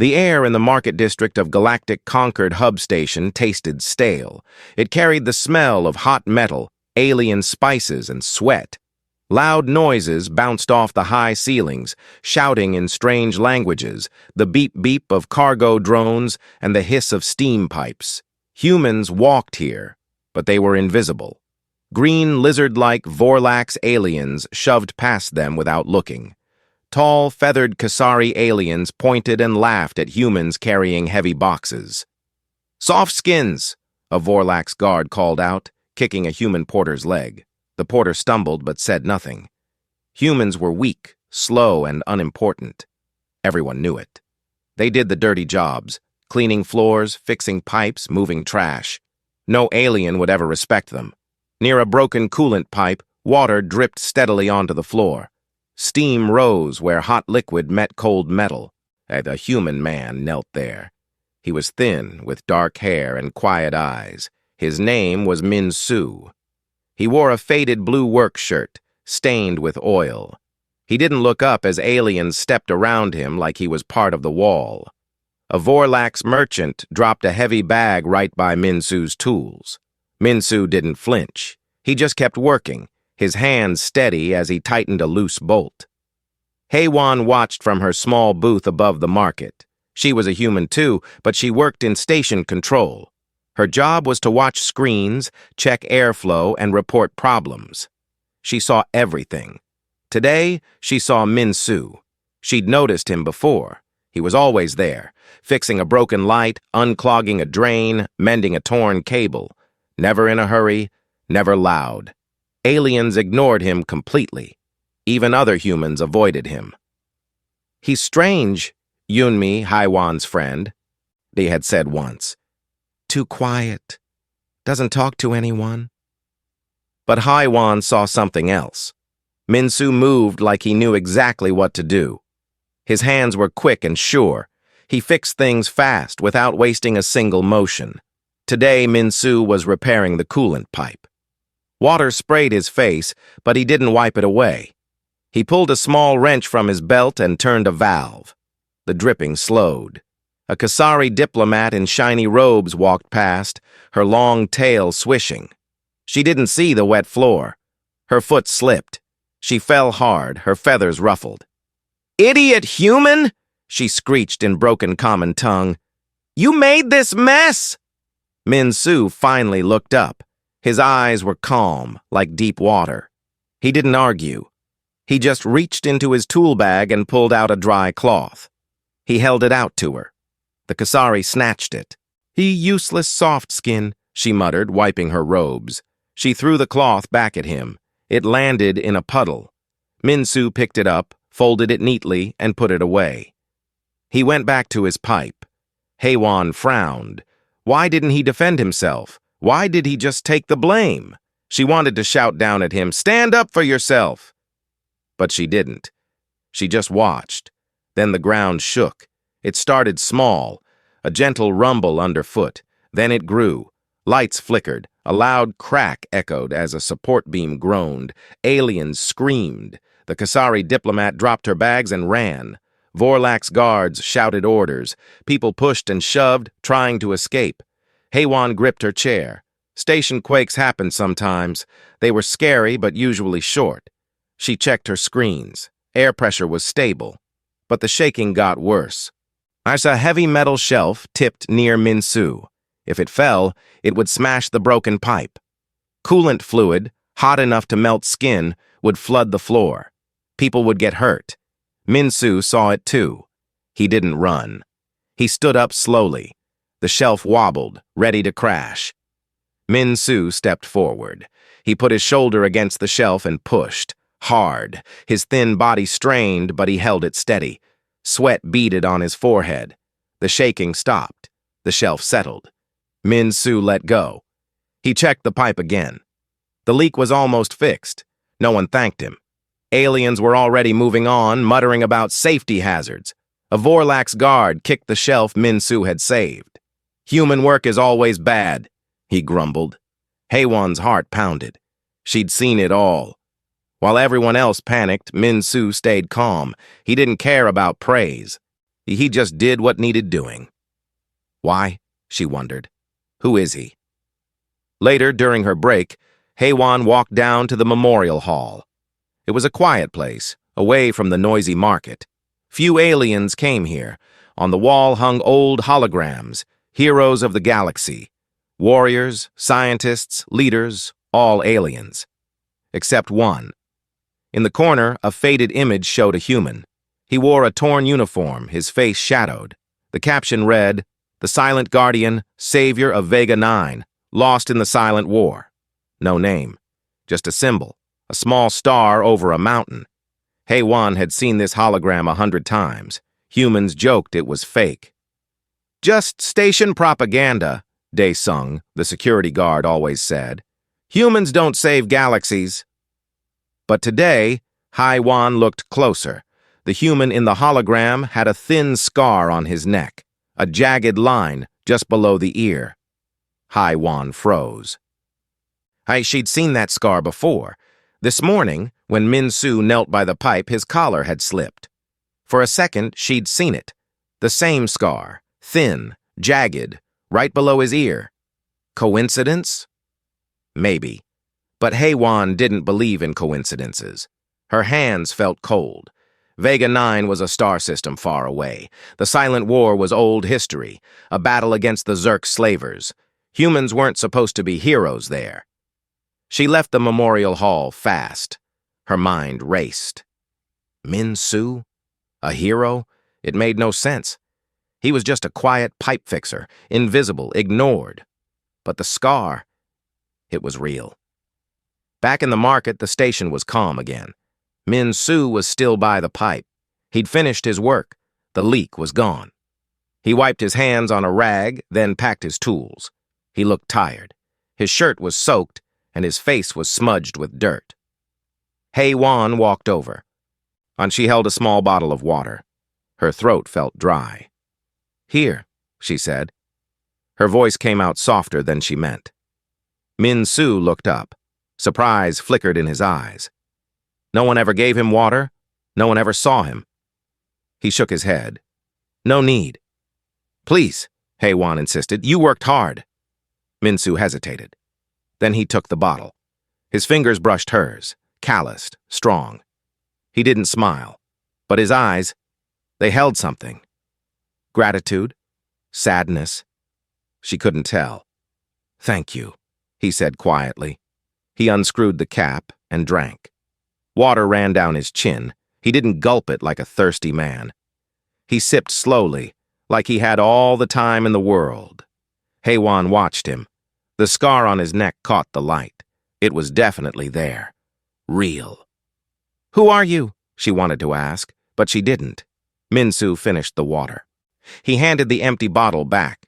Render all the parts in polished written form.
The air in the market district of Galactic Concord Hub Station tasted stale. It carried the smell of hot metal, alien spices, and sweat. Loud noises bounced off the high ceilings, shouting in strange languages, the beep-beep of cargo drones and the hiss of steam pipes. Humans walked here, but they were invisible. Green lizard-like Vorlax aliens shoved past them without looking. Tall, feathered Kasari aliens pointed and laughed at humans carrying heavy boxes. "Soft skins," a Vorlax guard called out, kicking a human porter's leg. The porter stumbled but said nothing. Humans were weak, slow, and unimportant. Everyone knew it. They did the dirty jobs, cleaning floors, fixing pipes, moving trash. No alien would ever respect them. Near a broken coolant pipe, water dripped steadily onto the floor. Steam rose where hot liquid met cold metal, and a human man knelt there. He was thin, with dark hair and quiet eyes. His name was Min Su. He wore a faded blue work shirt, stained with oil. He didn't look up as aliens stepped around him like he was part of the wall. A Vorlax merchant dropped a heavy bag right by Min Su's tools. Min Su didn't flinch. He just kept working, his hands steady as he tightened a loose bolt. Heywan watched from her small booth above the market. She was a human too, but she worked in station control. Her job was to watch screens, check airflow, and report problems. She saw everything. Today, she saw Min Su. She'd noticed him before. He was always there, fixing a broken light, unclogging a drain, mending a torn cable. Never in a hurry, never loud. Aliens ignored him completely. Even other humans avoided him. "He's strange," Yunmi, Haiwan's friend, they had said once. "Too quiet. Doesn't talk to anyone." But Haiwan saw something else. Min Su moved like he knew exactly what to do. His hands were quick and sure. He fixed things fast without wasting a single motion. Today, Min Su was repairing the coolant pipe. Water sprayed his face, but he didn't wipe it away. He pulled a small wrench from his belt and turned a valve. The dripping slowed. A Kasari diplomat in shiny robes walked past, her long tail swishing. She didn't see the wet floor. Her foot slipped. She fell hard, her feathers ruffled. "Idiot human!" she screeched in broken common tongue. "You made this mess!" Min Su finally looked up. His eyes were calm, like deep water. He didn't argue. He just reached into his tool bag and pulled out a dry cloth. He held it out to her. The Kasari snatched it. "He useless soft skin," she muttered, wiping her robes. She threw the cloth back at him. It landed in a puddle. Min Su picked it up, folded it neatly, and put it away. He went back to his pipe. Heywan frowned. Why didn't he defend himself? Why did he just take the blame? She wanted to shout down at him, "Stand up for yourself!" But she didn't. She just watched. Then the ground shook. It started small, a gentle rumble underfoot. Then it grew. Lights flickered. A loud crack echoed as a support beam groaned. Aliens screamed. The Kasari diplomat dropped her bags and ran. Vorlax guards shouted orders. People pushed and shoved, trying to escape. Heywan gripped her chair. Station quakes happened sometimes. They were scary but usually short. She checked her screens. Air pressure was stable. But the shaking got worse. I saw a heavy metal shelf tipped near Min Su. If it fell, it would smash the broken pipe. Coolant fluid, hot enough to melt skin, would flood the floor. People would get hurt. Min Su saw it too. He didn't run. He stood up slowly. The shelf wobbled, ready to crash. Min Su stepped forward. He put his shoulder against the shelf and pushed. Hard. His thin body strained, but he held it steady. Sweat beaded on his forehead. The shaking stopped. The shelf settled. Min Su let go. He checked the pipe again. The leak was almost fixed. No one thanked him. Aliens were already moving on, muttering about safety hazards. A Vorlax guard kicked the shelf Min Su had saved. "Human work is always bad," he grumbled. Heywan's heart pounded. She'd seen it all. While everyone else panicked, Min Su stayed calm. He didn't care about praise. He just did what needed doing. Why? She wondered. Who is he? Later, during her break, Haywan walked down to the memorial hall. It was a quiet place, away from the noisy market. Few aliens came here. On the wall hung old holograms, heroes of the galaxy. Warriors, scientists, leaders, all aliens. Except one. In the corner, a faded image showed a human. He wore a torn uniform, his face shadowed. The caption read, "The Silent Guardian, Savior of Vega 9, lost in the Silent War." No name, just a symbol, a small star over a mountain. Haywan had seen this hologram 100 times. Humans joked it was fake. "Just station propaganda," Dae-sung, the security guard, always said. "Humans don't save galaxies." But today, Haywan looked closer. The human in the hologram had a thin scar on his neck, a jagged line just below the ear. Haywan froze. She'd seen that scar before. This morning, when Min-soo knelt by the pipe, his collar had slipped. For a second, she'd seen it. The same scar, thin, jagged, right below his ear. Coincidence? Maybe. But Haywan didn't believe in coincidences. Her hands felt cold. Vega 9 was a star system far away. The Silent War was old history, a battle against the Zerk slavers. Humans weren't supposed to be heroes there. She left the memorial hall fast. Her mind raced. Min-soo? A hero? It made no sense. He was just a quiet pipe fixer, invisible, ignored. But the scar, it was real. Back in the market, the station was calm again. Min-soo was still by the pipe. He'd finished his work. The leak was gone. He wiped his hands on a rag, then packed his tools. He looked tired. His shirt was soaked, and his face was smudged with dirt. Haywan walked over, and she held a small bottle of water. Her throat felt dry. "Here," she said. Her voice came out softer than she meant. Min-soo looked up. Surprise flickered in his eyes. No one ever gave him water. No one ever saw him. He shook his head. "No need." "Please," Haywan insisted. "You worked hard." Min-soo hesitated. Then he took the bottle. His fingers brushed hers, calloused, strong. He didn't smile, but his eyes, they held something. Gratitude? Sadness? She couldn't tell. "Thank you," he said quietly. He unscrewed the cap and drank. Water ran down his chin. He didn't gulp it like a thirsty man. He sipped slowly, like he had all the time in the world. Haywan watched him. The scar on his neck caught the light. It was definitely there. Real. "Who are you?" she wanted to ask, but she didn't. Min-soo finished the water. He handed the empty bottle back.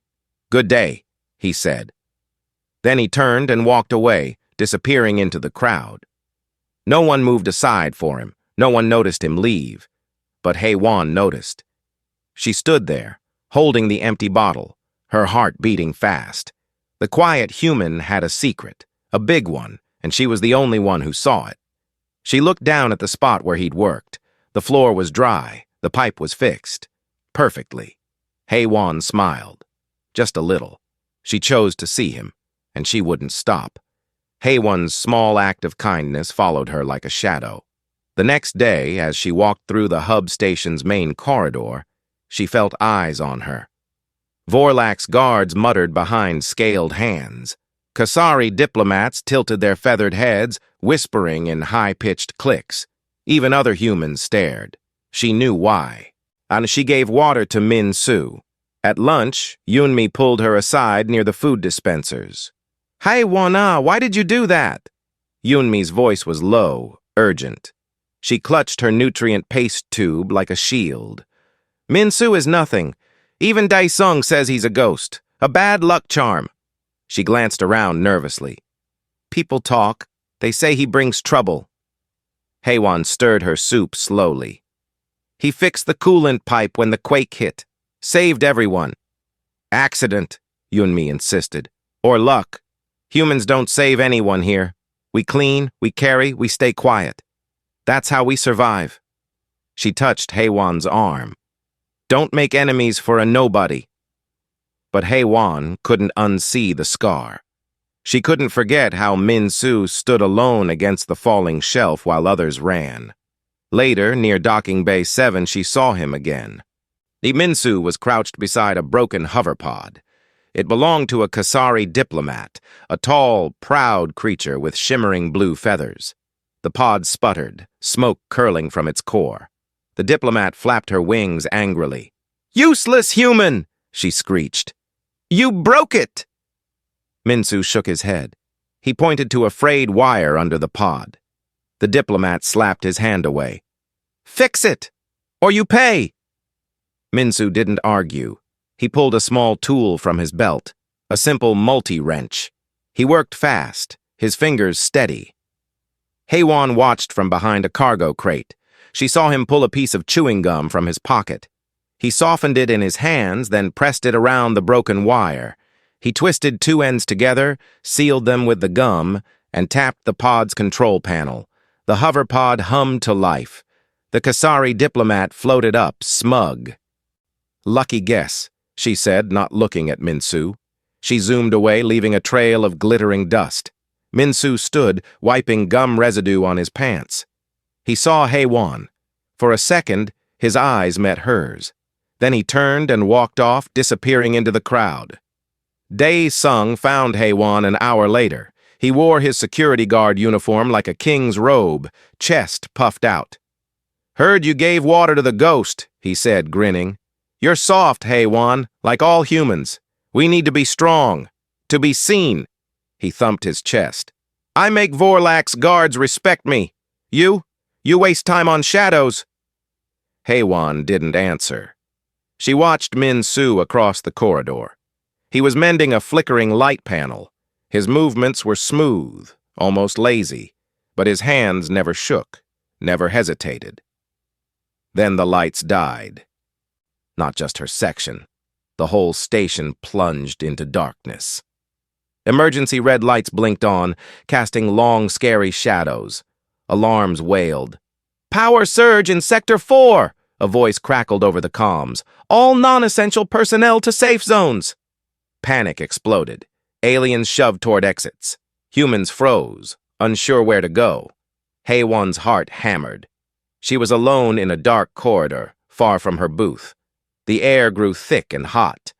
"Good day," he said. Then he turned and walked away, disappearing into the crowd. No one moved aside for him. No one noticed him leave. But Haywan noticed. She stood there, holding the empty bottle, her heart beating fast. The quiet human had a secret, a big one, and she was the only one who saw it. She looked down at the spot where he'd worked. The floor was dry, the pipe was fixed. Perfectly. Haywan smiled. Just a little. She chose to see him, and she wouldn't stop. Haywan's small act of kindness followed her like a shadow. The next day, as she walked through the hub station's main corridor, she felt eyes on her. Vorlak's guards muttered behind scaled hands. Kasari diplomats tilted their feathered heads, whispering in high-pitched clicks. Even other humans stared. She knew why. And she gave water to Min-soo. At lunch, Yunmi pulled her aside near the food dispensers. "Haywan, why did you do that?" Yunmi's voice was low, urgent. She clutched her nutrient paste tube like a shield. "Min-soo is nothing. Even Dae-sung says he's a ghost, a bad luck charm." She glanced around nervously. "People talk. They say he brings trouble." Haywan stirred her soup slowly. "He fixed the coolant pipe when the quake hit. Saved everyone." "Accident," Yunmi insisted. "Or luck. Humans don't save anyone here. We clean, we carry, we stay quiet. That's how we survive." She touched Haywan's arm. Don't make enemies for a nobody. But HFY couldn't unsee the scar. She couldn't forget how Min-Soo stood alone against the falling shelf while others ran. Later, near Docking Bay 7, she saw him again. Min-Soo was crouched beside a broken hoverpod. It belonged to a Kasari diplomat, a tall, proud creature with shimmering blue feathers. The pod sputtered, smoke curling from its core. The diplomat flapped her wings angrily. "Useless human!" she screeched. "You broke it!" Min-Soo shook his head. He pointed to a frayed wire under the pod. The diplomat slapped his hand away. "Fix it, or you pay!" Min-Soo didn't argue. He pulled a small tool from his belt, a simple multi-wrench. He worked fast, his fingers steady. HFY watched from behind a cargo crate. She saw him pull a piece of chewing gum from his pocket. He softened it in his hands, then pressed it around the broken wire. He twisted two ends together, sealed them with the gum, and tapped the pod's control panel. The hoverpod hummed to life. The Kasari diplomat floated up, smug. "Lucky guess," she said, not looking at Min-Soo. She zoomed away, leaving a trail of glittering dust. Min-Soo stood, wiping gum residue on his pants. He saw HFY. For a second, his eyes met hers. Then he turned and walked off, disappearing into the crowd. Dae-sung found HFY an hour later. He wore his security guard uniform like a king's robe, chest puffed out. "Heard you gave water to the ghost," he said, grinning. "You're soft, HFY, like all humans. We need to be strong, to be seen." He thumped his chest. "I make Vorlak's guards respect me. You waste time on shadows." HFY didn't answer. She watched Min-Soo across the corridor. He was mending a flickering light panel. His movements were smooth, almost lazy, but his hands never shook, never hesitated. Then the lights died. Not just her section. The whole station plunged into darkness. Emergency red lights blinked on, casting long, scary shadows. Alarms wailed. "Power surge in Sector 4!" A voice crackled over the comms. "All non-essential personnel to safe zones!" Panic exploded. Aliens shoved toward exits. Humans froze, unsure where to go. HFY's heart hammered. She was alone in a dark corridor, far from her booth. The air grew thick and hot.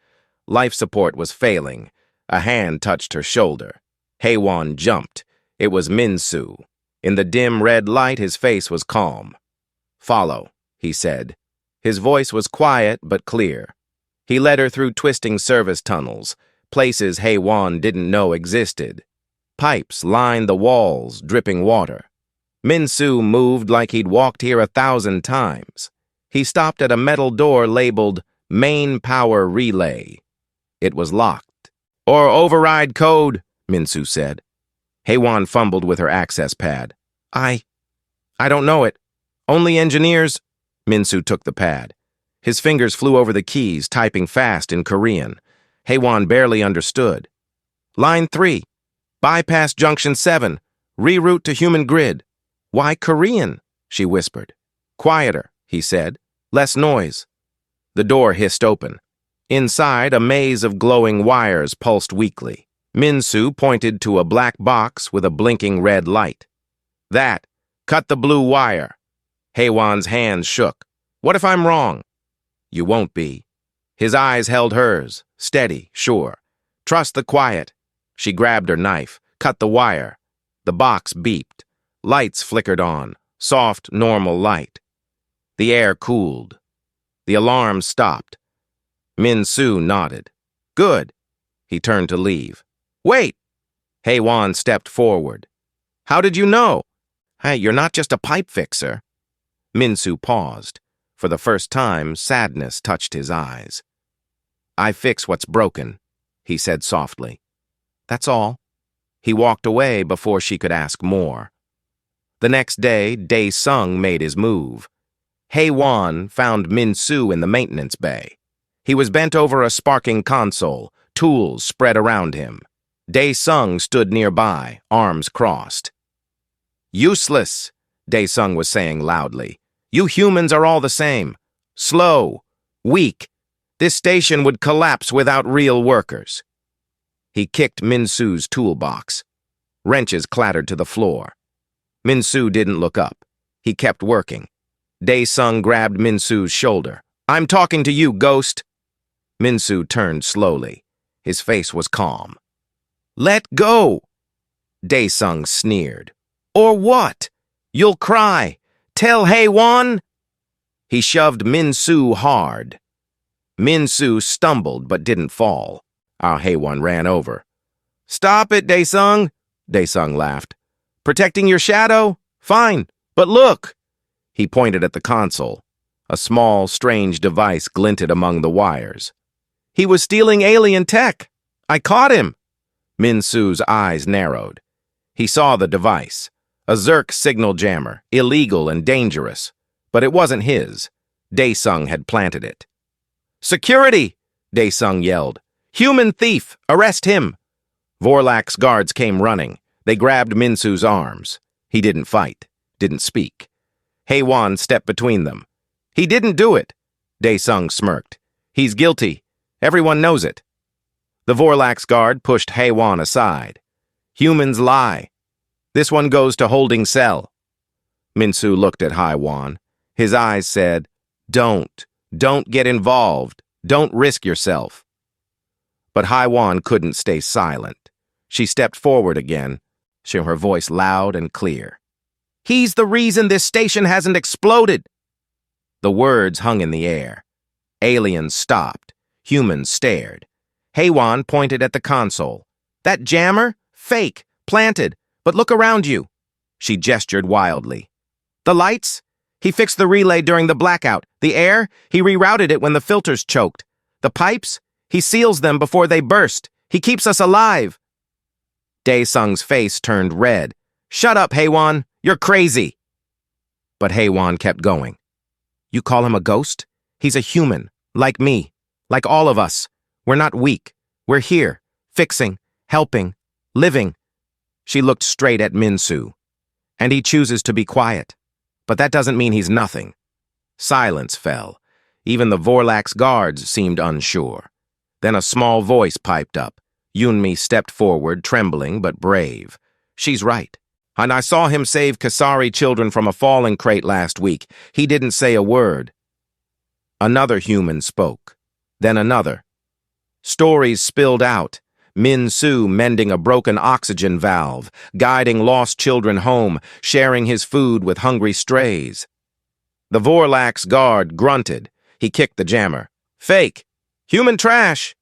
Life support was failing. A hand touched her shoulder. HFY jumped. It was Min-Soo. In the dim red light, his face was calm. "Follow," he said. His voice was quiet but clear. He led her through twisting service tunnels, places HFY didn't know existed. Pipes lined the walls, dripping water. Min-Soo moved like he'd walked here 1,000 times. He stopped at a metal door labeled Main Power Relay. It was locked. "Or override code," Min-Soo said. HFY fumbled with her access pad. I don't know it. Only engineers." Min-Soo took the pad. His fingers flew over the keys, typing fast in Korean. HFY barely understood. "Line 3. Bypass Junction 7. Reroute to human grid." "Why Korean?" she whispered. "Quieter," he said. "Less noise." The door hissed open. Inside, a maze of glowing wires pulsed weakly. Min-Soo pointed to a black box with a blinking red light. "That. Cut the blue wire." HFY's hands shook. "What if I'm wrong?" "You won't be." His eyes held hers, steady, sure. "Trust the quiet." She grabbed her knife, cut the wire. The box beeped. Lights flickered on, soft, normal light. The air cooled. The alarm stopped. Min-Soo nodded. "Good." He turned to leave. "Wait!" HFY stepped forward. "How did you know?" "Hey, you're not just a pipe fixer." Min-Soo paused. For the first time, sadness touched his eyes. "I fix what's broken," he said softly. "That's all." He walked away before she could ask more. The next day, Dae-sung made his move. HFY found Min-Soo in the maintenance bay. He was bent over a sparking console, tools spread around him. Dae-sung stood nearby, arms crossed. "Useless," Dae-sung was saying loudly. "You humans are all the same. Slow. Weak. This station would collapse without real workers. He kicked Min-Soo's toolbox. Wrenches clattered to the floor. Min-Soo didn't look up. He kept working. Dae-sung grabbed Min-Soo's shoulder. "I'm talking to you, ghost." Min-Soo turned slowly. His face was calm. "Let go!" Dae-sung sneered. "Or what? You'll cry. Tell Hae-won." He shoved Min-Soo hard. Min-Soo stumbled but didn't fall. Hae-won ran over. "Stop it, Dae-sung," Dae-sung laughed. "Protecting your shadow? Fine, but look!" He pointed at the console. A small, strange device glinted among the wires. "He was stealing alien tech. I caught him." Min-Soo's eyes narrowed. He saw the device. A Zerk signal jammer, illegal and dangerous. But it wasn't his. Dae-sung had planted it. "Security!" Dae-sung yelled. "Human thief! Arrest him!" Vorlak's guards came running. They grabbed Min-Soo's arms. He didn't fight, didn't speak. Hae-won stepped between them. "He didn't do it," Dae-sung smirked. "He's guilty. Everyone knows it." The Vorlak's guard pushed Hae-won aside. "Humans lie. This one goes to holding cell." Min-Soo looked at Hae-won. His eyes said, Don't get involved. Don't risk yourself." But Hae-won couldn't stay silent. She stepped forward again, her voice loud and clear. "He's the reason this station hasn't exploded." The words hung in the air. Aliens stopped. Humans stared. Hae-won pointed at the console. "That jammer? Fake. Planted. But look around you." She gestured wildly. "The lights? He fixed the relay during the blackout. The air? He rerouted it when the filters choked. The pipes? He seals them before they burst. He keeps us alive." Dae-sung's face turned red. "Shut up, Hae-won. You're crazy." But Hae-won kept going. "You call him a ghost? He's a human, like me, like all of us. We're not weak. We're here, fixing, helping, living." She looked straight at Min-Soo. "And he chooses to be quiet. But that doesn't mean he's nothing." Silence fell. Even the Vorlak's guards seemed unsure. Then a small voice piped up. Yunmi stepped forward, trembling but brave. "She's right. And I saw him save Kasari children from a falling crate last week. He didn't say a word." Another human spoke. Then another. Stories spilled out. Min-Soo mending a broken oxygen valve, guiding lost children home, sharing his food with hungry strays. The Vorlak's guard grunted. He kicked the jammer. "Fake! Human trash!"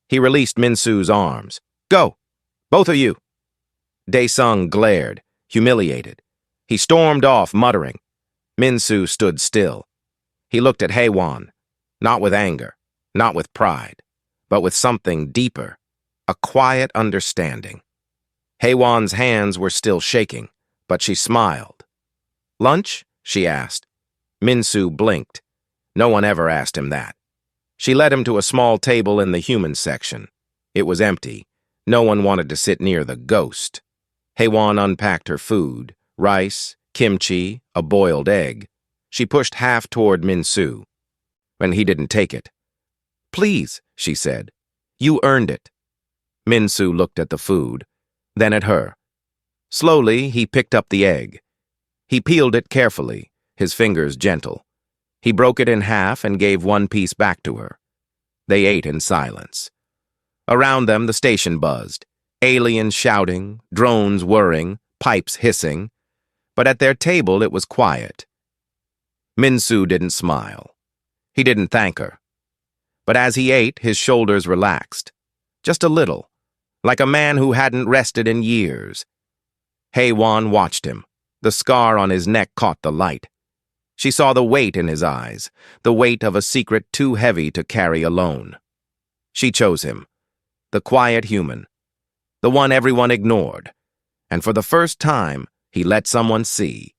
He released Min-Soo's arms. "Go! Both of you!" Dae-sung glared, humiliated. He stormed off, muttering. Min-Soo stood still. He looked at Hae-won, not with anger, not with pride, but with something deeper. A quiet understanding. Hae-won's hands were still shaking, but she smiled. "Lunch?" she asked. Min-Soo blinked. No one ever asked him that. She led him to a small table in the human section. It was empty. No one wanted to sit near the ghost. Hae-won unpacked her food, rice, kimchi, a boiled egg. She pushed half toward Min-Soo, and he didn't take it. "Please," she said. "You earned it." Min-Soo looked at the food, then at her. Slowly, he picked up the egg. He peeled it carefully, his fingers gentle. He broke it in half and gave one piece back to her. They ate in silence. Around them, the station buzzed. Aliens shouting, drones whirring, pipes hissing. But at their table, it was quiet. Min-Soo didn't smile. He didn't thank her. But as he ate, his shoulders relaxed. Just a little. Like a man who hadn't rested in years. Hae-won watched him. The scar on his neck caught the light. She saw the weight in his eyes, the weight of a secret too heavy to carry alone. She chose him, the quiet human, the one everyone ignored, and for the first time, he let someone see.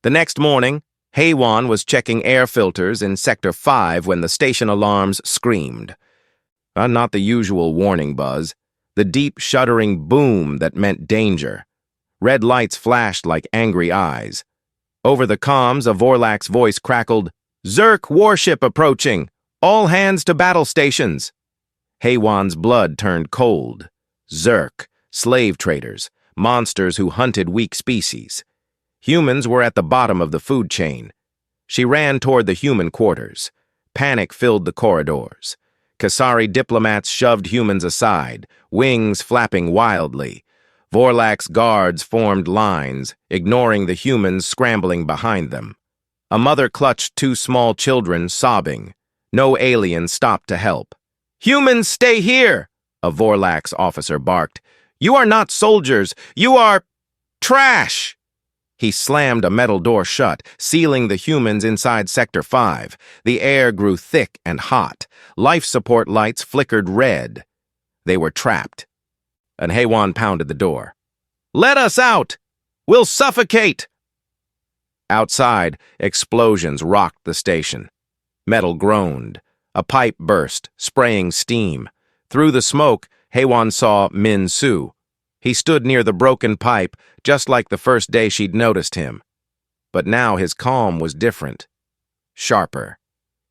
The next morning, Hae-won was checking air filters in Sector 5 when the station alarms screamed. Not the usual warning buzz. The deep, shuddering boom that meant danger. Red lights flashed like angry eyes. Over the comms, a Vorlak's voice crackled, Zerk warship approaching! All hands to battle stations! Haywan's blood turned cold. Zerk, slave traders, monsters who hunted weak species. Humans were at the bottom of the food chain. She ran toward the human quarters. Panic filled the corridors. Kasari diplomats shoved humans aside, wings flapping wildly. Vorlak's guards formed lines, ignoring the humans scrambling behind them. A mother clutched two small children, sobbing. No alien stopped to help. "Humans, stay here!" a Vorlak's officer barked. "You are not soldiers. You are trash!" He slammed a metal door shut, sealing the humans inside Sector 5. The air grew thick and hot. Life support lights flickered red. They were trapped. And Haywan pounded the door. "Let us out! We'll suffocate!" Outside, explosions rocked the station. Metal groaned. A pipe burst, spraying steam. Through the smoke, Haywan saw Min Su. He stood near the broken pipe, just like the first day she'd noticed him. But now his calm was different. Sharper.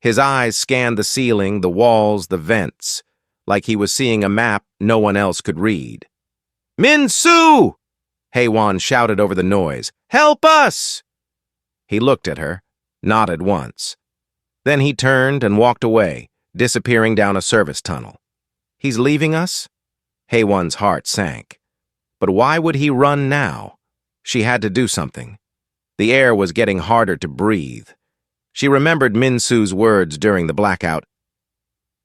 His eyes scanned the ceiling, the walls, the vents, like he was seeing a map no one else could read. "Min Su!" Haywan shouted over the noise. "Help us!" He looked at her, nodded once. Then he turned and walked away, disappearing down a service tunnel. He's leaving us? Haywan's heart sank. But why would he run now? She had to do something. The air was getting harder to breathe. She remembered Min Su's words during the blackout.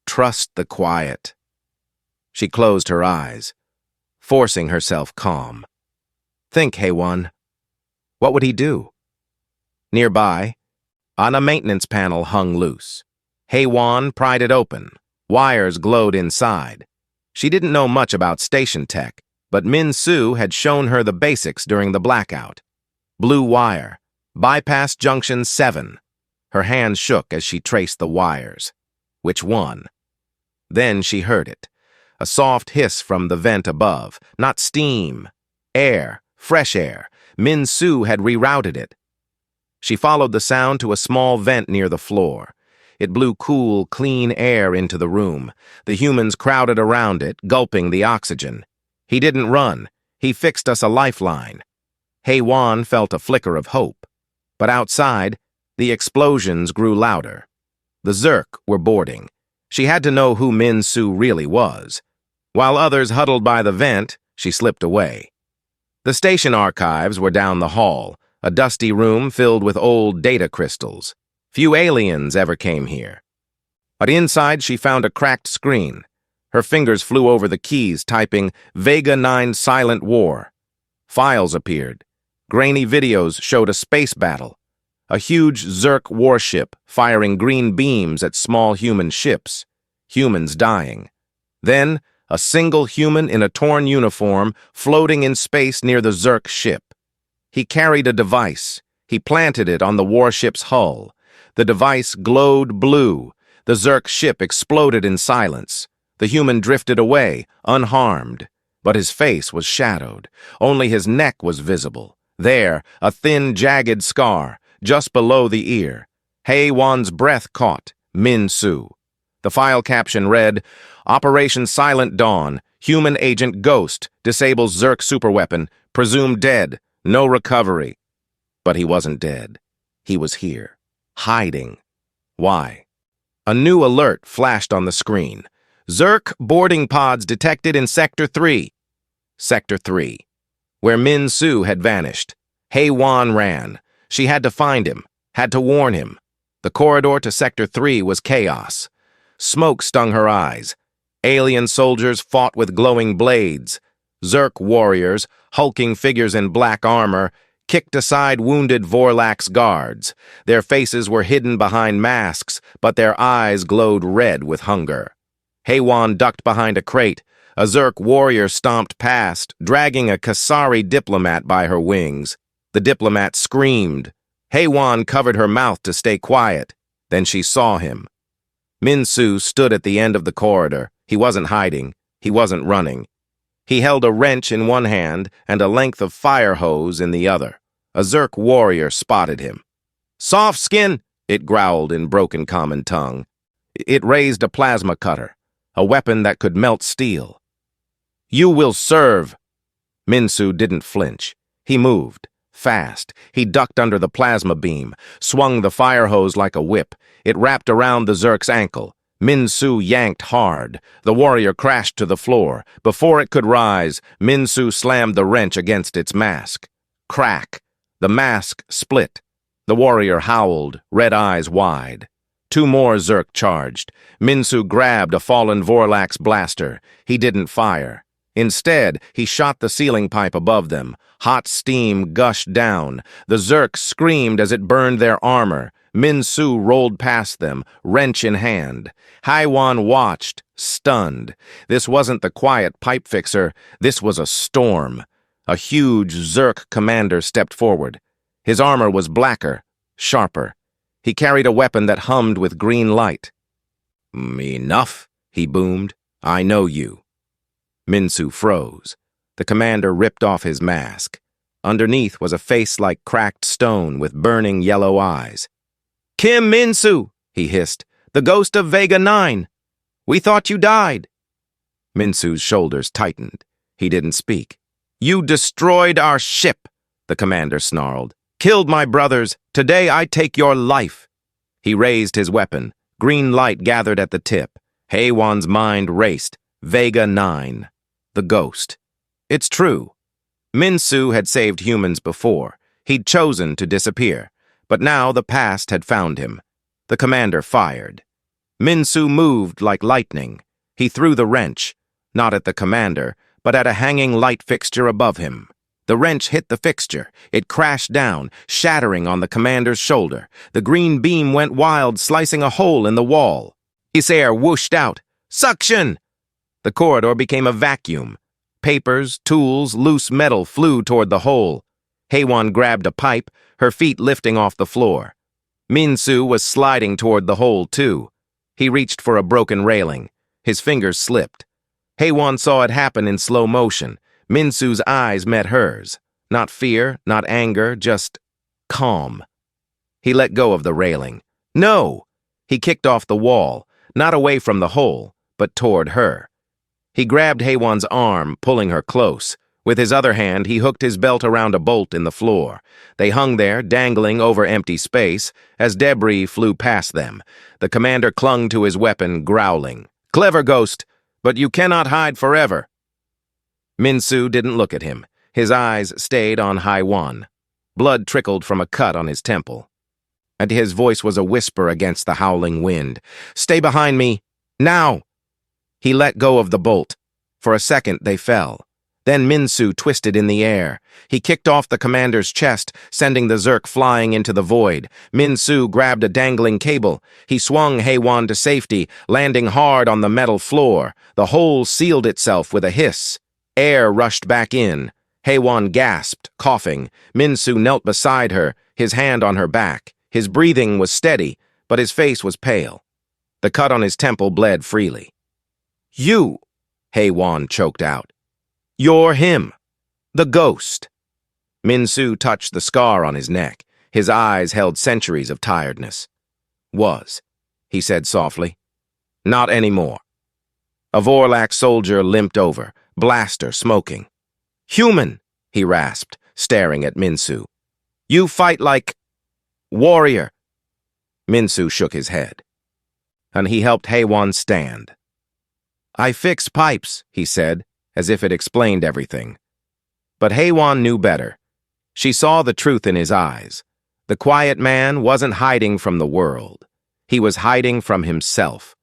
Trust the quiet. She closed her eyes, forcing herself calm. Think, Haywan. What would he do? Nearby, on a maintenance panel hung loose. Haywan pried it open. Wires glowed inside. She didn't know much about station tech, but Min Su had shown her the basics during the blackout. Blue wire, bypass junction 7. Her hands shook as she traced the wires. Which one? Then she heard it. A soft hiss from the vent above. Not steam. Air. Fresh air. Min Su had rerouted it. She followed the sound to a small vent near the floor. It blew cool, clean air into the room. The humans crowded around it, gulping the oxygen. He didn't run. He fixed us a lifeline. Haywan felt a flicker of hope. But outside, the explosions grew louder. The Zerk were boarding. She had to know who Min Su really was. While others huddled by the vent, she slipped away. The station archives were down the hall, a dusty room filled with old data crystals. Few aliens ever came here. But inside she found a cracked screen. Her fingers flew over the keys, typing Vega 9 Silent War. Files appeared. Grainy videos showed a space battle. A huge Zerk warship firing green beams at small human ships. Humans dying. Then, a single human in a torn uniform floating in space near the Zerk ship. He carried a device. He planted it on the warship's hull. The device glowed blue. The Zerk ship exploded in silence. The human drifted away, unharmed. But his face was shadowed. Only his neck was visible. There, a thin, jagged scar, just below the ear. Haywan's breath caught. Min Su. The file caption read, Operation Silent Dawn, Human Agent Ghost, disables Zerk superweapon, presumed dead, no recovery. But he wasn't dead. He was here. Hiding. Why? A new alert flashed on the screen. Zerk boarding pods detected in Sector 3. Sector 3. Where Min Su had vanished. Haywan ran. She had to find him, had to warn him. The corridor to Sector 3 was chaos. Smoke stung her eyes. Alien soldiers fought with glowing blades. Zerk warriors, hulking figures in black armor, kicked aside wounded Vorlak's guards. Their faces were hidden behind masks, but their eyes glowed red with hunger. Haywan ducked behind a crate. A Zerk warrior stomped past, dragging a Kasari diplomat by her wings. The diplomat screamed. Haywan covered her mouth to stay quiet. Then she saw him. Min Su stood at the end of the corridor. He wasn't hiding. He wasn't running. He held a wrench in one hand and a length of fire hose in the other. A Zerk warrior spotted him. Soft skin, it growled in broken common tongue. It raised a plasma cutter, a weapon that could melt steel. "You will serve!" Minsu didn't flinch. He moved. Fast. He ducked under the plasma beam, swung the fire hose like a whip. It wrapped around the Zerk's ankle. Minsu yanked hard. The warrior crashed to the floor. Before it could rise, Minsu slammed the wrench against its mask. Crack. The mask split. The warrior howled, red eyes wide. Two more Zerk charged. Minsu grabbed a fallen Vorlax blaster. He didn't fire. Instead, he shot the ceiling pipe above them. Hot steam gushed down. The Zerk screamed as it burned their armor. Minsu rolled past them, wrench in hand. Haiwan watched, stunned. This wasn't the quiet pipe fixer. This was a storm. A huge Zerk commander stepped forward. His armor was blacker, sharper. He carried a weapon that hummed with green light. "Enough," he boomed. "I know you." Minsu froze. The commander ripped off his mask. Underneath was a face like cracked stone with burning yellow eyes. "Kim Minsu," he hissed, "the ghost of Vega 9. We thought you died." Minsu's shoulders tightened. He didn't speak. "You destroyed our ship," the commander snarled. "Killed my brothers. Today I take your life." He raised his weapon. Green light gathered at the tip. Haiwan's mind raced. Vega 9. The ghost. It's true. Minsu had saved humans before. He'd chosen to disappear. But now the past had found him. The commander fired. Minsu moved like lightning. He threw the wrench, not at the commander, but at a hanging light fixture above him. The wrench hit the fixture. It crashed down, shattering on the commander's shoulder. The green beam went wild, slicing a hole in the wall. His air whooshed out. "Suction!" The corridor became a vacuum. Papers, tools, loose metal flew toward the hole. Haiwan grabbed a pipe, her feet lifting off the floor. Minsu was sliding toward the hole, too. He reached for a broken railing. His fingers slipped. Haiwan saw it happen in slow motion. Minsu's eyes met hers. Not fear, not anger, just calm. He let go of the railing. "No!" He kicked off the wall, not away from the hole, but toward her. He grabbed Haiwan's arm, pulling her close. With his other hand, he hooked his belt around a bolt in the floor. They hung there, dangling over empty space, as debris flew past them. The commander clung to his weapon, growling. "Clever ghost, but you cannot hide forever." Minsu didn't look at him. His eyes stayed on Haiwan. Blood trickled from a cut on his temple. And his voice was a whisper against the howling wind. "Stay behind me, now!" He let go of the bolt. For a second, they fell. Then Minsu twisted in the air. He kicked off the commander's chest, sending the Zerk flying into the void. Minsu grabbed a dangling cable. He swung Haiwan to safety, landing hard on the metal floor. The hole sealed itself with a hiss. Air rushed back in. Haiwan gasped, coughing. Minsu knelt beside her, his hand on her back. His breathing was steady, but his face was pale. The cut on his temple bled freely. "You," Haiwan choked out. "You're him. The ghost." Minsu touched the scar on his neck. His eyes held centuries of tiredness. "Was," he said softly. "Not anymore." A Vorlax soldier limped over, blaster smoking. "Human," he rasped, staring at Minsu. "You fight like warrior." Minsu shook his head. And he helped Haiwan stand. "I fix pipes," he said, as if it explained everything. But Haiwan knew better. She saw the truth in his eyes. The quiet man wasn't hiding from the world. He was hiding from himself,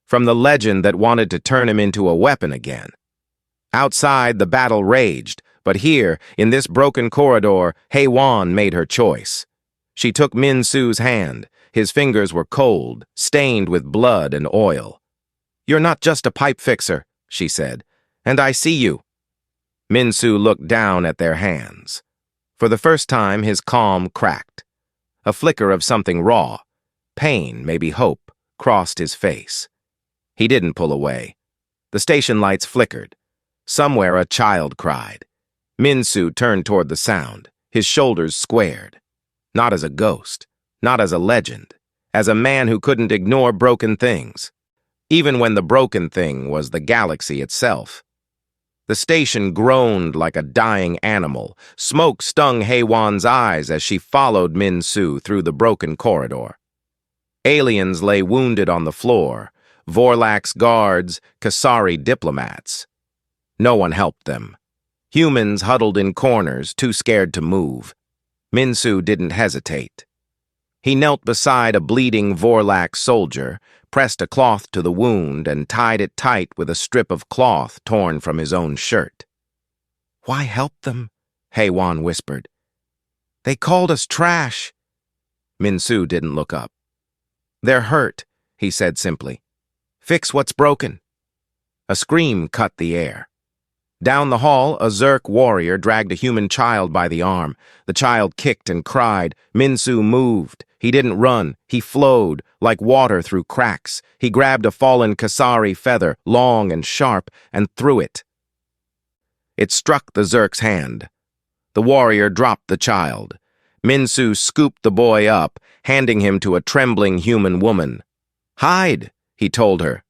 from the legend that wanted to turn him into a weapon again. Outside, the battle raged, but here, in this broken corridor, Haiwan made her choice. She took Minsu's hand. His fingers were cold, stained with blood and oil. "You're not just a pipe fixer," she said, "and I see you." Minsu looked down at their hands. For the first time, his calm cracked. A flicker of something raw, pain, maybe hope, crossed his face. He didn't pull away. The station lights flickered. Somewhere a child cried. Minsu turned toward the sound, his shoulders squared. Not as a ghost, not as a legend. as a man who couldn't ignore broken things, even when the broken thing was the galaxy itself. The station groaned like a dying animal. Smoke stung Heywan's eyes as she followed Min-Su through the broken corridor. Aliens lay wounded on the floor, Vorlax guards, Kasari diplomats. No one helped them. Humans huddled in corners, too scared to move. Min-Su didn't hesitate. He knelt beside a bleeding Vorlax soldier, pressed a cloth to the wound, and tied it tight with a strip of cloth torn from his own shirt. "Why help them?" Heywan whispered. "They called us trash." Min-Su didn't look up. "They're hurt," he said simply. "Fix what's broken." A scream cut the air. Down the hall, a Zerk warrior dragged a human child by the arm. The child kicked and cried. Min-Su moved. He didn't run. He flowed, like water through cracks. He grabbed a fallen Kasari feather, long and sharp, and threw it. It struck the Zerk's hand. The warrior dropped the child. Min-Su scooped the boy up, handing him to a trembling human woman. "Hide," he told her.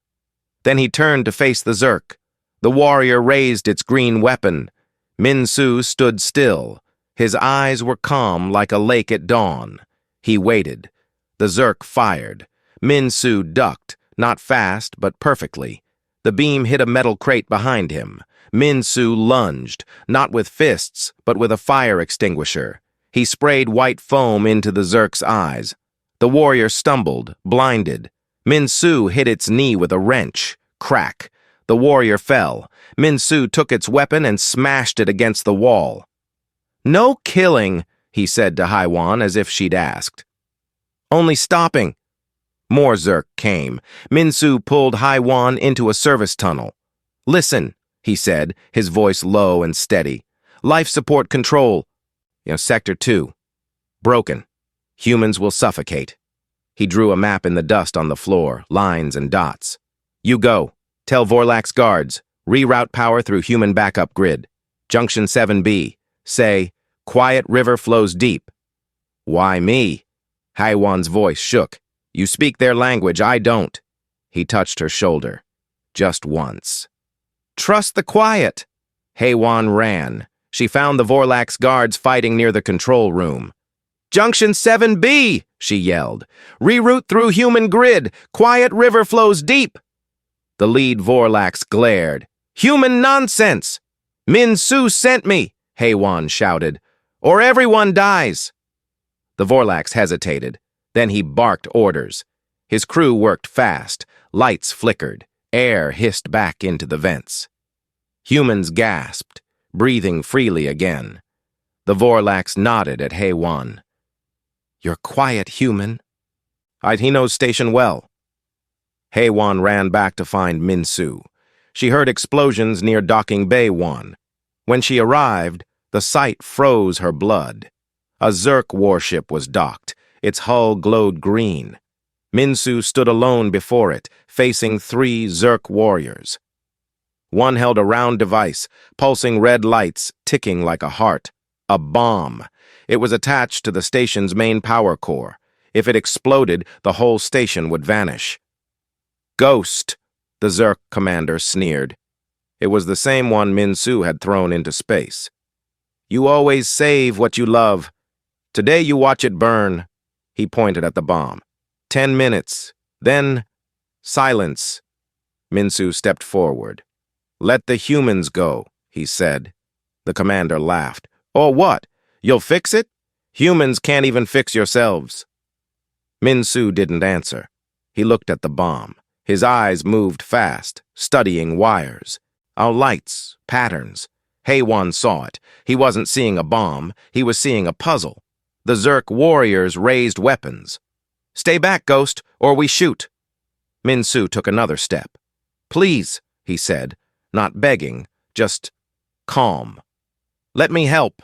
Then he turned to face the Zerk. The warrior raised its green weapon. Min-Su stood still. His eyes were calm like a lake at dawn. He waited. The Zerk fired. Min-Su ducked, not fast, but perfectly. The beam hit a metal crate behind him. Min-Su lunged, not with fists, but with a fire extinguisher. He sprayed white foam into the Zerk's eyes. The warrior stumbled, blinded. Min-Su hit its knee with a wrench. Crack. The warrior fell. Min-Su took its weapon and smashed it against the wall. "No killing," he said to Heywan as if she'd asked. "Only stopping." More Zerk came. Min-Su pulled Heywan into a service tunnel. "Listen," he said, his voice low and steady. "Life support control. Sector 2. Broken. Humans will suffocate." He drew a map in the dust on the floor, lines and dots. "You go. Tell Vorlax guards. Reroute power through human backup grid. Junction 7B. Say, quiet river flows deep." "Why me?" Heywan's voice shook. "You speak their language, I don't." He touched her shoulder. Just once. "Trust the quiet." Heywan ran. She found the Vorlax guards fighting near the control room. "Junction 7B, she yelled. "Reroute through human grid. Quiet river flows deep." The lead Vorlax glared. "Human nonsense!" "Min-Su sent me," Heywan shouted. "Or everyone dies." The Vorlax hesitated. Then he barked orders. His crew worked fast. Lights flickered. Air hissed back into the vents. Humans gasped, breathing freely again. The Vorlax nodded at Heywan. "You're quiet, human." He knows station well." Heywan ran back to find Min-Su. She heard explosions near Docking Bay 1. When she arrived, the sight froze her blood. A Zerk warship was docked. Its hull glowed green. Min-Su stood alone before it, facing 3 Zerk warriors. One held a round device, pulsing red lights, ticking like a heart. A bomb. It was attached to the station's main power core. If it exploded, the whole station would vanish. "Ghost," the Zerk commander sneered. It was the same one Min-Su had thrown into space. "You always save what you love. Today you watch it burn." He pointed at the bomb. 10 minutes. Then, silence. Min-Su stepped forward. "Let the humans go," he said. The commander laughed. "Or what? You'll fix it? Humans can't even fix yourselves." Min-Su didn't answer. He looked at the bomb. His eyes moved fast, studying wires. Lights, patterns. Heywan saw it. He wasn't seeing a bomb. He was seeing a puzzle. The Zerk warriors raised weapons. "Stay back, Ghost, or we shoot." Min-Su took another step. "Please," he said, not begging, just calm. "Let me help."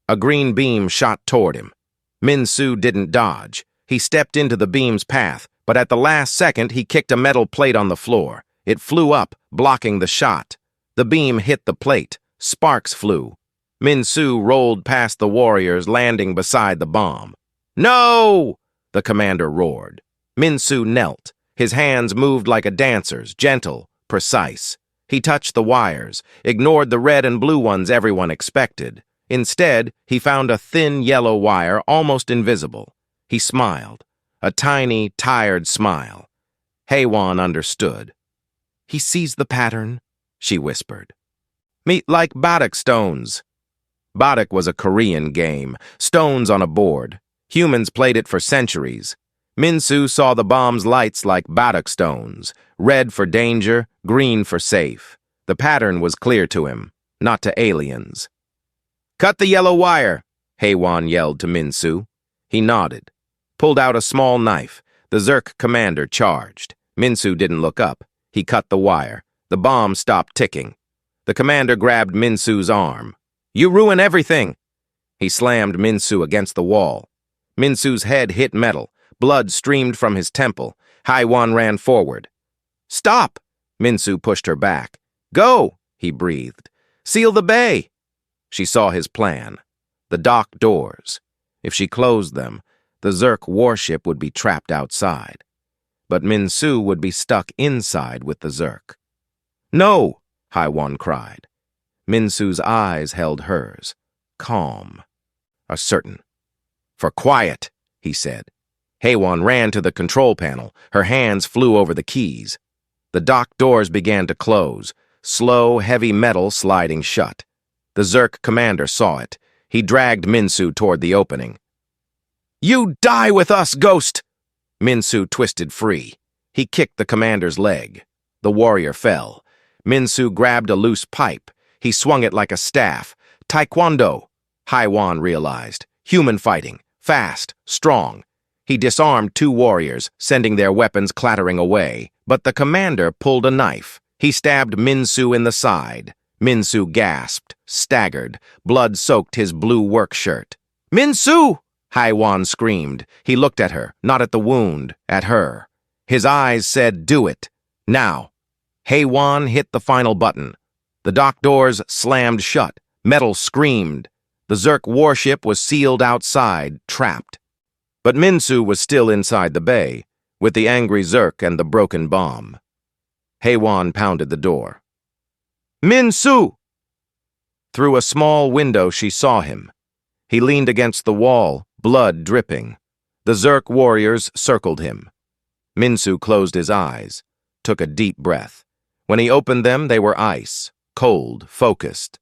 A green beam shot toward him. Min-Su didn't dodge. He stepped into the beam's path, but at the last second he kicked a metal plate on the floor. It flew up, blocking the shot. The beam hit the plate. Sparks flew. Min-Su rolled past the warriors, landing beside the bomb. "No!" the commander roared. Min-Soo knelt. His hands moved like a dancer's, gentle, precise. He touched the wires, ignored the red and blue ones everyone expected. Instead, he found a thin yellow wire almost invisible. He smiled, a tiny, tired smile. HFY understood. "He sees the pattern," she whispered. "Meet like badak stones." Badak was a Korean game, stones on a board. Humans played it for centuries. Min-Soo saw the bomb's lights like badak stones, red for danger, green for safe. The pattern was clear to him, not to aliens. "Cut the yellow wire," HFY yelled to Min-Soo. He nodded, pulled out a small knife. The Zerk commander charged. Min-Soo didn't look up. He cut the wire. The bomb stopped ticking. The commander grabbed Min-Soo's arm. "You ruin everything!" He slammed Min-Soo against the wall. Min-Soo's head hit metal. Blood streamed from his temple. HFY ran forward. "Stop!" Min-Soo pushed her back. "Go!" he breathed. "Seal the bay!" She saw his plan. The dock doors. If she closed them, the Zerk warship would be trapped outside. But Min-Soo would be stuck inside with the Zerk. "No!" HFY cried. Min-Soo's eyes held hers, calm, certain. "For quiet," he said. HFY ran to the control panel. Her hands flew over the keys. The dock doors began to close, slow, heavy metal sliding shut. The Zerk commander saw it. He dragged Min-Soo toward the opening. "You die with us, ghost!" Min-Soo twisted free. He kicked the commander's leg. The warrior fell. Min-Soo grabbed a loose pipe. He swung it like a staff. Taekwondo, HFY realized. Human fighting. Fast. Strong. He disarmed 2 warriors, sending their weapons clattering away. But the commander pulled a knife. He stabbed Min-Soo in the side. Min-Soo gasped, staggered. Blood soaked his blue work shirt. "Min-Soo!" HFY screamed. He looked at her, not at the wound, at her. His eyes said, "Do it. Now." HFY hit the final button. The dock doors slammed shut. Metal screamed. The Zerk warship was sealed outside, trapped. But Min-Soo was still inside the bay, with the angry Zerk and the broken bomb. HFY pounded the door. "Min-Soo!" Through a small window she saw him. He leaned against the wall, blood dripping. The Zerk warriors circled him. Min-Soo closed his eyes, took a deep breath. When he opened them, they were ice, cold, focused.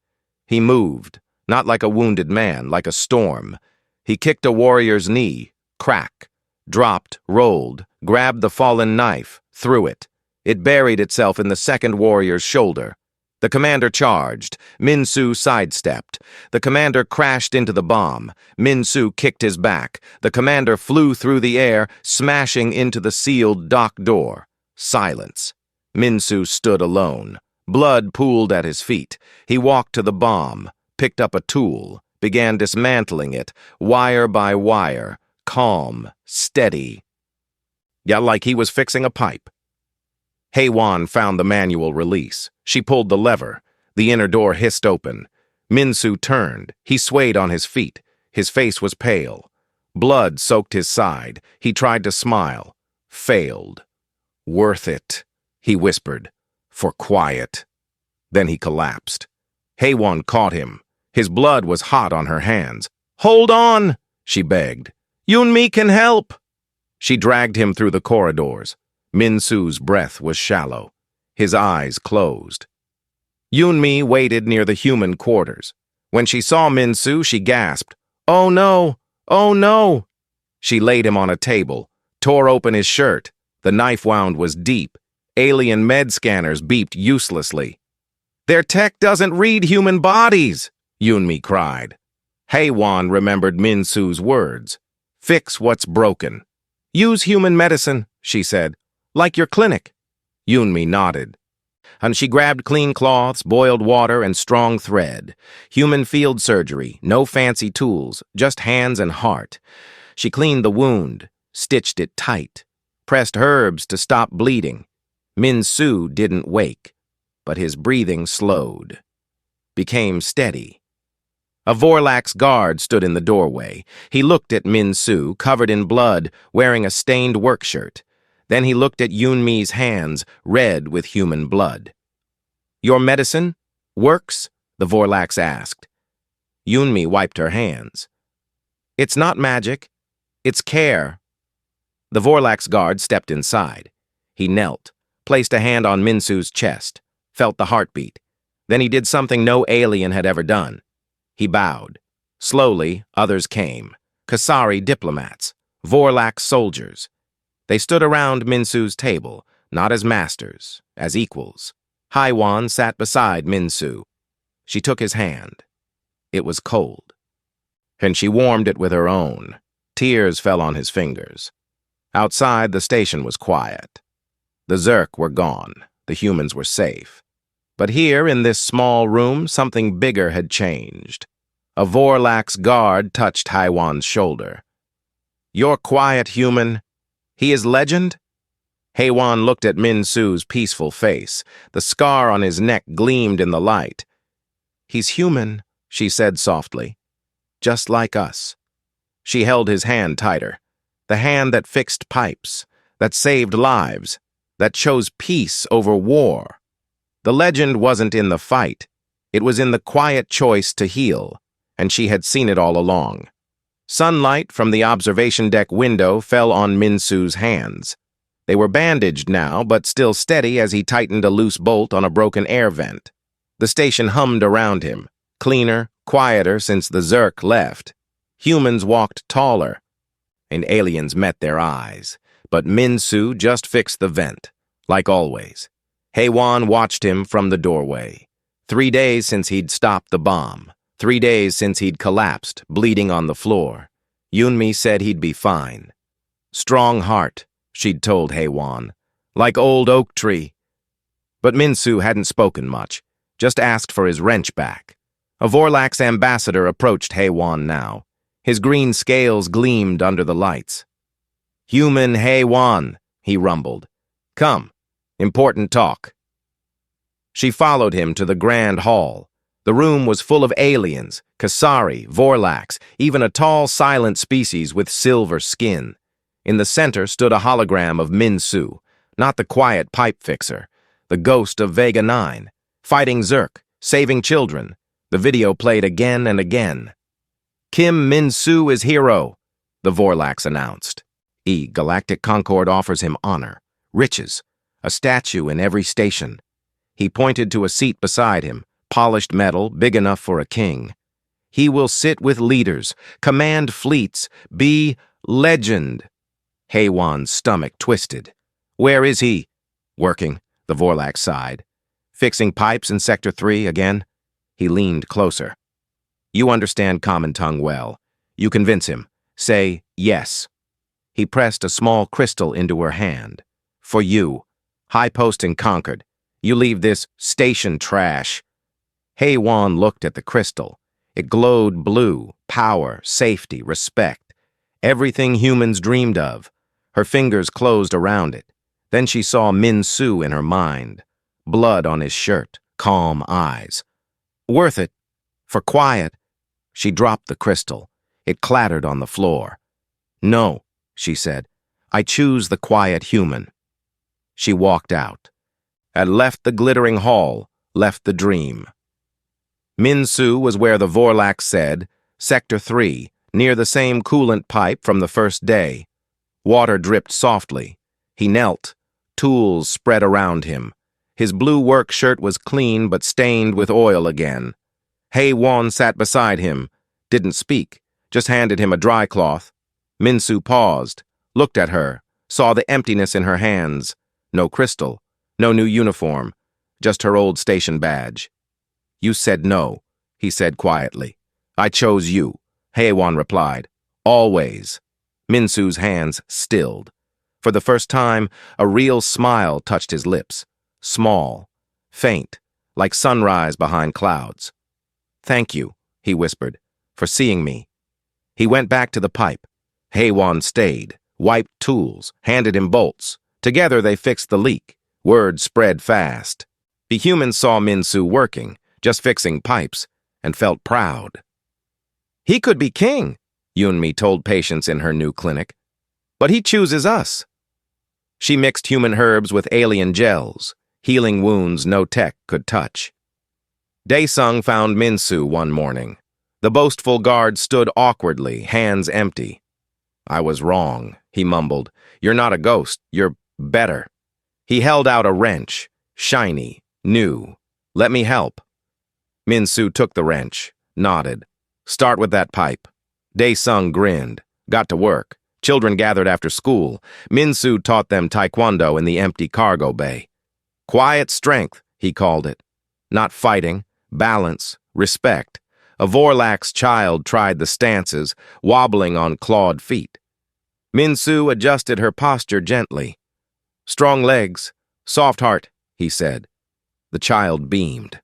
He moved, not like a wounded man, like a storm. He kicked a warrior's knee, crack, dropped, rolled, grabbed the fallen knife, threw it. It buried itself in the second warrior's shoulder. The commander charged. Min-Soo sidestepped. The commander crashed into the bomb. Min-Soo kicked his back. The commander flew through the air, smashing into the sealed dock door. Silence. Min-Soo stood alone. Blood pooled at his feet. He walked to the bomb, picked up a tool, began dismantling it, wire by wire, calm, steady. Yeah, like he was fixing a pipe. HFY found the manual release. She pulled the lever. The inner door hissed open. Min-Soo turned. He swayed on his feet. His face was pale. Blood soaked his side. He tried to smile. Failed. "Worth it," he whispered. "For quiet." Then he collapsed. HFY caught him. His blood was hot on her hands. "Hold on," she begged. "Yoon-mi can help." She dragged him through the corridors. Min-Soo's breath was shallow. His eyes closed. Yoon-mi waited near the human quarters. When she saw Min-Soo, she gasped, "Oh no! Oh no!" She laid him on a table, tore open his shirt. The knife wound was deep. Alien med scanners beeped uselessly. "Their tech doesn't read human bodies!" Yoon-mi cried. HFY remembered Min-Soo's words. "Fix what's broken." "Use human medicine," she said. "Like your clinic." Yoon-mi nodded. And she grabbed clean cloths, boiled water, and strong thread. Human field surgery, no fancy tools, just hands and heart. She cleaned the wound, stitched it tight, pressed herbs to stop bleeding. Min-Soo didn't wake, but his breathing slowed, became steady. A Vorlax guard stood in the doorway. He looked at Min-Soo, covered in blood, wearing a stained work shirt. Then he looked at Yunmi's hands, red with human blood. "Your medicine works?" the Vorlax asked. Yunmi wiped her hands. "It's not magic. It's care." The Vorlax guard stepped inside. He knelt, placed a hand on Minsu's chest, felt the heartbeat. Then he did something no alien had ever done. He bowed. Slowly, others came. Kasari diplomats, Vorlax soldiers. They stood around Minsu's table, not as masters, as equals. Haiwan sat beside Minsu. She took his hand. It was cold. And she warmed it with her own. Tears fell on his fingers. Outside, the station was quiet. The Zerk were gone. The humans were safe. But here, in this small room, something bigger had changed. A Vorlax guard touched Haiwan's shoulder. "You're quiet, human. He is legend?" Haiwan looked at Minsu's peaceful face. The scar on his neck gleamed in the light. "He's human," she said softly. "Just like us." She held his hand tighter. The hand that fixed pipes, that saved lives, that chose peace over war. The legend wasn't in the fight. It was in the quiet choice to heal, and she had seen it all along. Sunlight from the observation deck window fell on Minsu's hands. They were bandaged now, but still steady as he tightened a loose bolt on a broken air vent. The station hummed around him, cleaner, quieter since the Zerk left. Humans walked taller, and aliens met their eyes. But Minsu just fixed the vent, like always. Haiwan watched him from the doorway. 3 days since he'd stopped the bomb. 3 days since he'd collapsed, bleeding on the floor. Yunmi said he'd be fine. "Strong heart," she'd told Haiwan. "Like old oak tree." But Minsu hadn't spoken much, just asked for his wrench back. A Vorlax ambassador approached Haiwan now. His green scales gleamed under the lights. "Human Haiwan," he rumbled. "Come, important talk." She followed him to the grand hall. The room was full of aliens, Kasari, Vorlax, even a tall, silent species with silver skin. In the center stood a hologram of Minsu, not the quiet pipe fixer, the ghost of Vega 9, fighting Zerk, saving children. The video played again and again. "Kim Minsu is hero," the Vorlax announced. Galactic Concord offers him honor, riches, a statue in every station. He pointed to a seat beside him, polished metal, big enough for a king. "He will sit with leaders, command fleets, be legend." Haiwan's stomach twisted. "Where is he?" "Working," the Vorlax sighed. "Fixing pipes in Sector 3 again?" He leaned closer. "You understand common tongue well. You convince him. Say yes." He pressed a small crystal into her hand. "For you. High post in Concord. You leave this station trash." Haiwan looked at the crystal. It glowed blue, power, safety, respect. Everything humans dreamed of. Her fingers closed around it. Then she saw Minsu in her mind. Blood on his shirt, calm eyes. "Worth it. For quiet." She dropped the crystal. It clattered on the floor. "No," she said. "I choose the quiet human." She walked out. Had left the glittering hall, left the dream. Minsu was where the Vorlax said, Sector 3, near the same coolant pipe from the first day. Water dripped softly. He knelt. Tools spread around him. His blue work shirt was clean but stained with oil again. Haiwan sat beside him, didn't speak, just handed him a dry cloth. Minsu paused, looked at her, saw the emptiness in her hands. No crystal, no new uniform, just her old station badge. "You said no," he said quietly. "I chose you," Haiwan replied. "Always." Minsu's hands stilled. For the first time, a real smile touched his lips. Small, faint, like sunrise behind clouds. "Thank you," he whispered, "for seeing me." He went back to the pipe. Haiwan stayed, wiped tools, handed him bolts. Together they fixed the leak. Word spread fast. The humans saw Minsu working, just fixing pipes, and felt proud. "He could be king," Yunmi told patients in her new clinic. "But he chooses us." She mixed human herbs with alien gels, healing wounds no tech could touch. Daesung found Minsu one morning. The boastful guard stood awkwardly, hands empty. "I was wrong," he mumbled. "You're not a ghost, you're better." He held out a wrench, shiny, new. "Let me help." Minsu took the wrench, nodded. "Start with that pipe." Daesung grinned. Got to work. Children gathered after school. Minsu taught them taekwondo in the empty cargo bay. Quiet strength, he called it. Not fighting, balance, respect. A Vorlak's child tried the stances, wobbling on clawed feet. Minsu adjusted her posture gently. "Strong legs, soft heart," he said. The child beamed.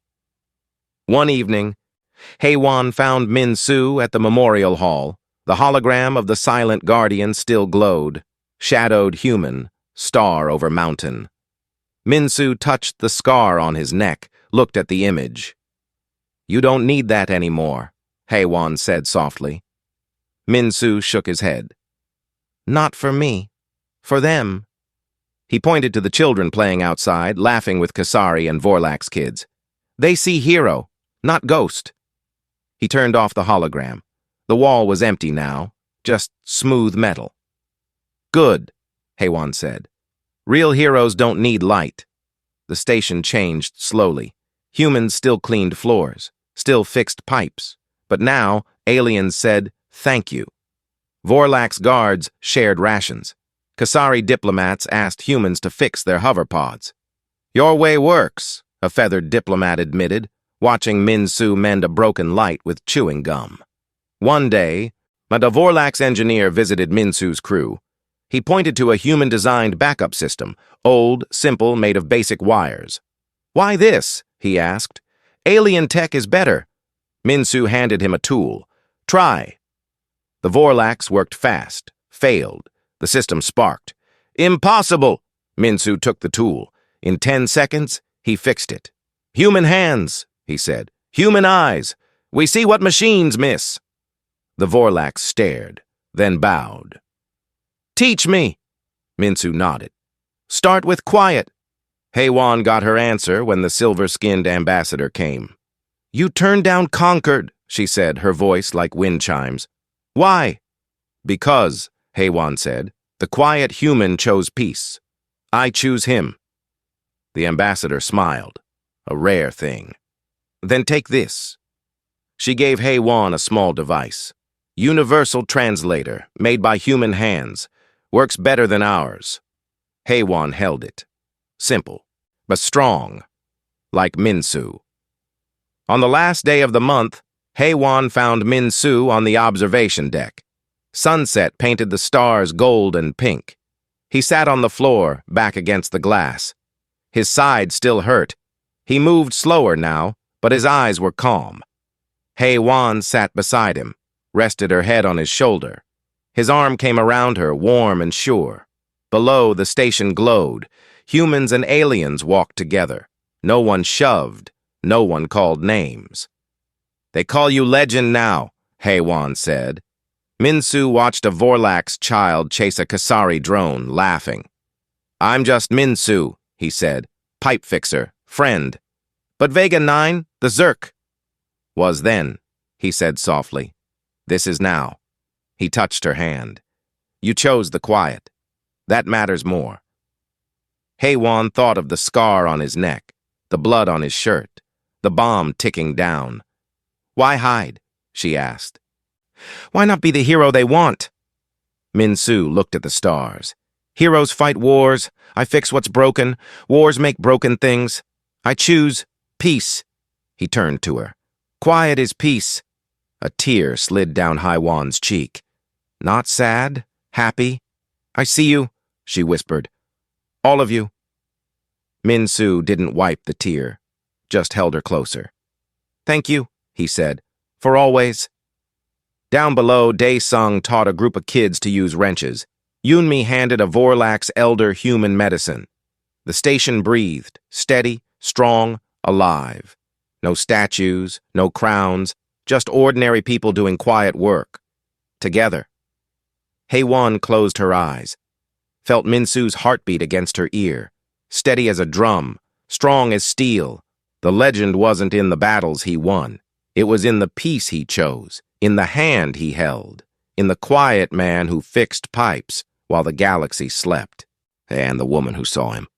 One evening, Haewon found Minsu at the memorial hall. The hologram of the silent guardian still glowed, shadowed human, star over mountain. Minsu touched the scar on his neck, looked at the image. "You don't need that anymore," Haewon said softly. Minsu shook his head. "Not for me. For them." He pointed to the children playing outside, laughing with Kasari and Vorlak's kids. "They see hero, not ghost." He turned off the hologram. The wall was empty now, just smooth metal. "Good," Haewon said. "Real heroes don't need light." The station changed slowly. Humans still cleaned floors, still fixed pipes. But now, aliens said, "Thank you." Vorlak's guards shared rations. Kasari diplomats asked humans to fix their hoverpods. "Your way works," a feathered diplomat admitted, watching Minsu mend a broken light with chewing gum. One day, a Vorlak's engineer visited Minsu's crew. He pointed to a human-designed backup system, old, simple, made of basic wires. "Why this?" he asked. "Alien tech is better." Minsu handed him a tool. "Try." The Vorlaks worked fast, failed. The system sparked. "Impossible!" Minsu took the tool. In 10 seconds, he fixed it. "Human hands," he said. "Human eyes. We see what machines miss." The Vorlaks stared, then bowed. "Teach me." Minsu nodded. "Start with quiet." Haewon got her answer when the silver-skinned ambassador came. "You turned down Concord," she said, her voice like wind chimes. "Why?" "Because," Haewon said, "the quiet human chose peace. I choose him." The ambassador smiled. A rare thing. "Then take this." She gave Haewon a small device. Universal translator, made by human hands. Works better than ours. Haewon held it. Simple, but strong. Like Minsu. On the last day of the month, Haewon found Minsu on the observation deck. Sunset painted the stars gold and pink. He sat on the floor, back against the glass. His side still hurt. He moved slower now, but his eyes were calm. Haewon sat beside him, rested her head on his shoulder. His arm came around her, warm and sure. Below, the station glowed. Humans and aliens walked together. No one shoved. No one called names. "They call you legend now," Haewon said. Minsu watched a Vorlak's child chase a Kasari drone, laughing. "I'm just Minsu," he said. "Pipe fixer, friend. But Vega 9, the Zerk." "Was then," he said softly. "This is now." He touched her hand. "You chose the quiet. That matters more." Haewon thought of the scar on his neck, the blood on his shirt, the bomb ticking down. "Why hide?" she asked. "Why not be the hero they want?" Minsu looked at the stars. "Heroes fight wars. I fix what's broken. Wars make broken things. I choose peace." He turned to her. "Quiet is peace." A tear slid down Haewon's cheek. "Not sad, happy. I see you," she whispered. "All of you." Minsu didn't wipe the tear, just held her closer. "Thank you," he said, "for always." Down below, Daesung taught a group of kids to use wrenches. Yunmi handed a Vorlak's elder human medicine. The station breathed, steady, strong, alive. No statues, no crowns, just ordinary people doing quiet work. Together. Haewon closed her eyes. felt Minsu's heartbeat against her ear, steady as a drum, strong as steel. The legend wasn't in the battles he won. It was in the peace he chose, in the hand he held, in the quiet man who fixed pipes while the galaxy slept, and the woman who saw him.